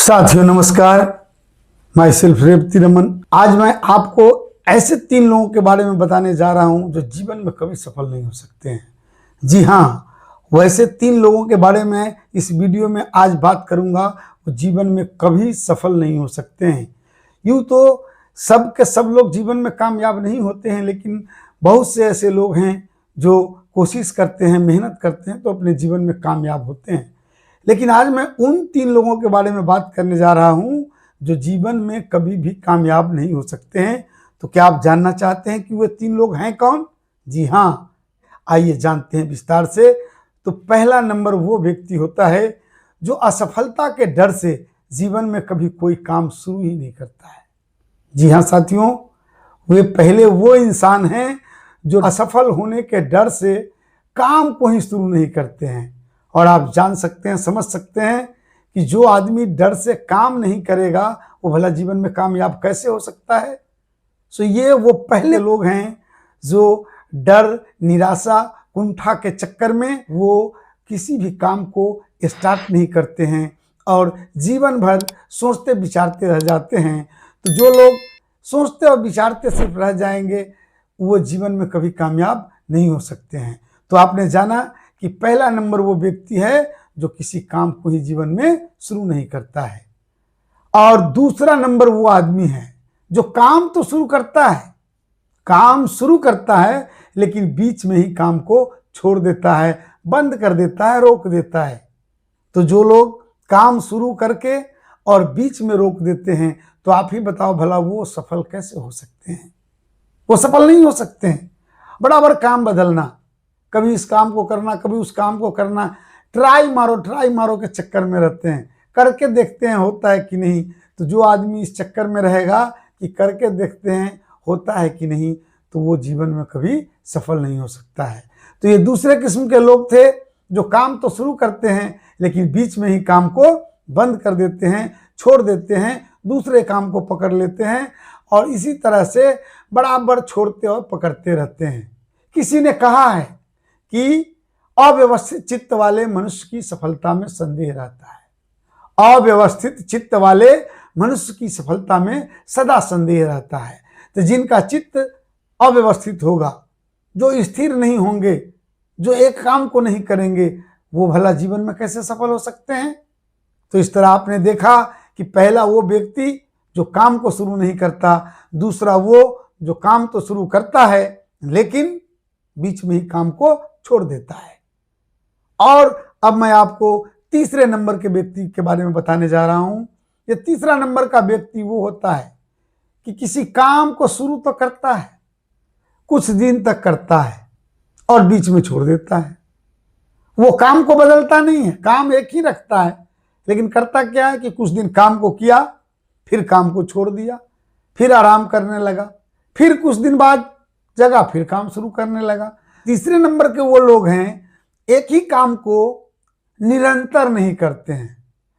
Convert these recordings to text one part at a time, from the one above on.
साथियों नमस्कार, my self Revati Raman. आज मैं आपको ऐसे 3 लोगों के बारे में बताने जा रहा हूं जो जीवन में कभी सफल नहीं हो सकते हैं। जी हाँ, वैसे 3 लोगों के बारे में इस वीडियो में आज बात करूंगा वो जीवन में कभी सफल नहीं हो सकते हैं। यूँ तो सब के सब लोग जीवन में कामयाब नहीं होते हैं, लेकिन बहुत से ऐसे लोग हैं जो कोशिश करते हैं, मेहनत करते हैं तो अपने जीवन में कामयाब होते हैं। लेकिन आज मैं उन 3 लोगों के बारे में बात करने जा रहा हूं जो जीवन में कभी भी कामयाब नहीं हो सकते हैं। तो क्या आप जानना चाहते हैं कि वे 3 लोग हैं कौन? जी हाँ, आइए जानते हैं विस्तार से। तो पहला नंबर वो व्यक्ति होता है जो असफलता के डर से जीवन में कभी कोई काम शुरू ही नहीं करता है। जी हाँ साथियों, वे पहले वो इंसान हैं जो असफल होने के डर से काम को ही शुरू नहीं करते हैं। और आप जान सकते हैं, समझ सकते हैं कि जो आदमी डर से काम नहीं करेगा वो भला जीवन में कामयाब कैसे हो सकता है। सो ये वो पहले लोग हैं जो डर, निराशा, कुंठा के चक्कर में वो किसी भी काम को स्टार्ट नहीं करते हैं और जीवन भर सोचते विचारते रह जाते हैं। तो जो लोग सोचते और विचारते सिर्फ रह जाएंगे वो जीवन में कभी कामयाब नहीं हो सकते हैं। तो आपने जाना कि पहला नंबर वो व्यक्ति है जो किसी काम को ही जीवन में शुरू नहीं करता है। और दूसरा नंबर वो आदमी है जो काम तो शुरू करता है, काम शुरू करता है, लेकिन बीच में ही काम को छोड़ देता है, बंद कर देता है, रोक देता है। तो जो लोग काम शुरू करके और बीच में रोक देते हैं, तो आप ही बताओ भला वो सफल कैसे हो सकते हैं? वो सफल नहीं हो सकते हैं। बराबर काम बदलना, कभी इस काम को करना, कभी उस काम को करना, ट्राई मारो के चक्कर में रहते हैं। करके देखते हैं होता है कि नहीं। तो जो आदमी इस चक्कर में रहेगा कि करके देखते हैं होता है कि नहीं, तो वो जीवन में कभी सफल नहीं हो सकता है। तो ये दूसरे किस्म के लोग थे जो काम तो शुरू करते हैं लेकिन बीच में ही काम को बंद कर देते हैं, छोड़ देते हैं, दूसरे काम को पकड़ लेते हैं और इसी तरह से बराबर छोड़ते और पकड़ते रहते हैं। किसी ने कहा है कि अव्यवस्थित चित्त वाले मनुष्य की सफलता में संदेह रहता है। अव्यवस्थित चित्त वाले मनुष्य की सफलता में सदा संदेह रहता है। तो जिनका चित्त अव्यवस्थित होगा, जो स्थिर नहीं होंगे, जो एक काम को नहीं करेंगे, वो भला जीवन में कैसे सफल हो सकते हैं? तो इस तरह आपने देखा कि पहला वो व्यक्ति जो काम को शुरू नहीं करता, दूसरा वो जो काम तो शुरू करता है लेकिन बीच में ही काम को छोड़ देता है। और अब मैं आपको तीसरे नंबर के व्यक्ति के बारे में बताने जा रहा हूं। ये तीसरा नंबर का व्यक्ति वो होता है कि किसी काम को शुरू तो करता है, कुछ दिन तक करता है और बीच में छोड़ देता है। वो काम को बदलता नहीं है, काम एक ही रखता है, लेकिन करता क्या है कि कुछ दिन काम को किया, फिर काम को छोड़ दिया, फिर आराम करने लगा, फिर कुछ दिन बाद जगह फिर काम शुरू करने लगा। तीसरे नंबर के वो लोग हैं एक ही काम को निरंतर नहीं करते हैं,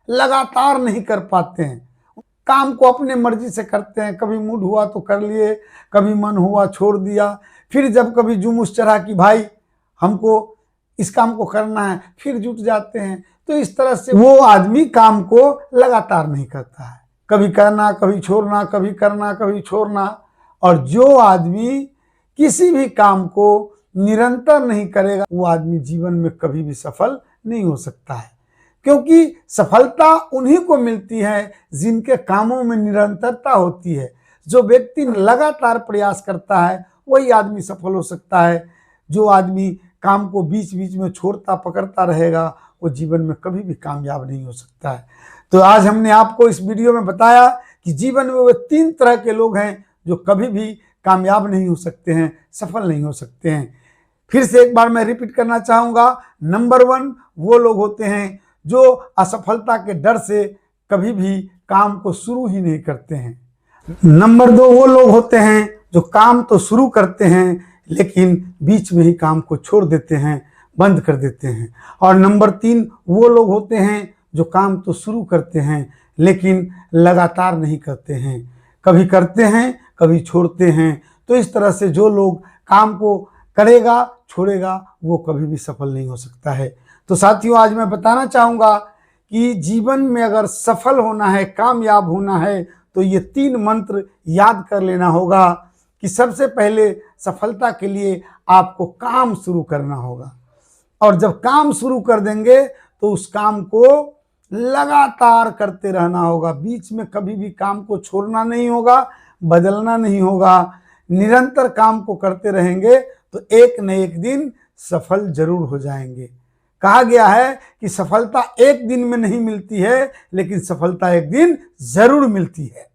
लगातार नहीं कर पाते हैं। काम को अपने मर्जी से करते हैं, कभी मूड हुआ तो कर लिए, कभी मन हुआ छोड़ दिया, फिर जब कभी जुमूस चढ़ा कि भाई हमको इस काम को करना है, फिर जुट जाते हैं। तो इस तरह से वो आदमी काम को लगातार नहीं करता है, कभी करना कभी छोड़ना, कभी करना कभी छोड़ना। और जो आदमी किसी भी काम को निरंतर नहीं करेगा वो आदमी जीवन में कभी भी सफल नहीं हो सकता है, क्योंकि सफलता उन्हीं को मिलती है जिनके कामों में निरंतरता होती है। जो व्यक्ति लगातार प्रयास करता है वही आदमी सफल हो सकता है। जो आदमी काम को बीच बीच में छोड़ता पकड़ता रहेगा वो जीवन में कभी भी कामयाब नहीं हो सकता है। तो आज हमने आपको इस वीडियो में बताया कि जीवन में वो 3 तरह के लोग हैं जो कभी भी कामयाब नहीं हो सकते हैं, सफल नहीं हो सकते हैं। फिर से एक बार मैं रिपीट करना चाहूँगा। नंबर 1 वो लोग होते हैं जो असफलता के डर से कभी भी काम को शुरू ही नहीं करते हैं। नंबर 2 वो लोग होते हैं जो काम तो शुरू करते हैं लेकिन बीच में ही काम को छोड़ देते हैं, बंद कर देते हैं। और नंबर 3 वो लोग होते हैं जो काम तो शुरू करते हैं लेकिन लगातार नहीं करते हैं, कभी करते हैं कभी छोड़ते हैं। तो इस तरह से जो लोग काम को करेगा छोड़ेगा वो कभी भी सफल नहीं हो सकता है। तो साथियों आज मैं बताना चाहूँगा कि जीवन में अगर सफल होना है, कामयाब होना है, तो ये 3 मंत्र याद कर लेना होगा कि सबसे पहले सफलता के लिए आपको काम शुरू करना होगा, और जब काम शुरू कर देंगे तो उस काम को लगातार करते रहना होगा। बीच में कभी भी काम को छोड़ना नहीं होगा, बदलना नहीं होगा। निरंतर काम को करते रहेंगे तो एक न एक दिन सफल जरूर हो जाएंगे। कहा गया है कि सफलता एक दिन में नहीं मिलती है, लेकिन सफलता एक दिन जरूर मिलती है।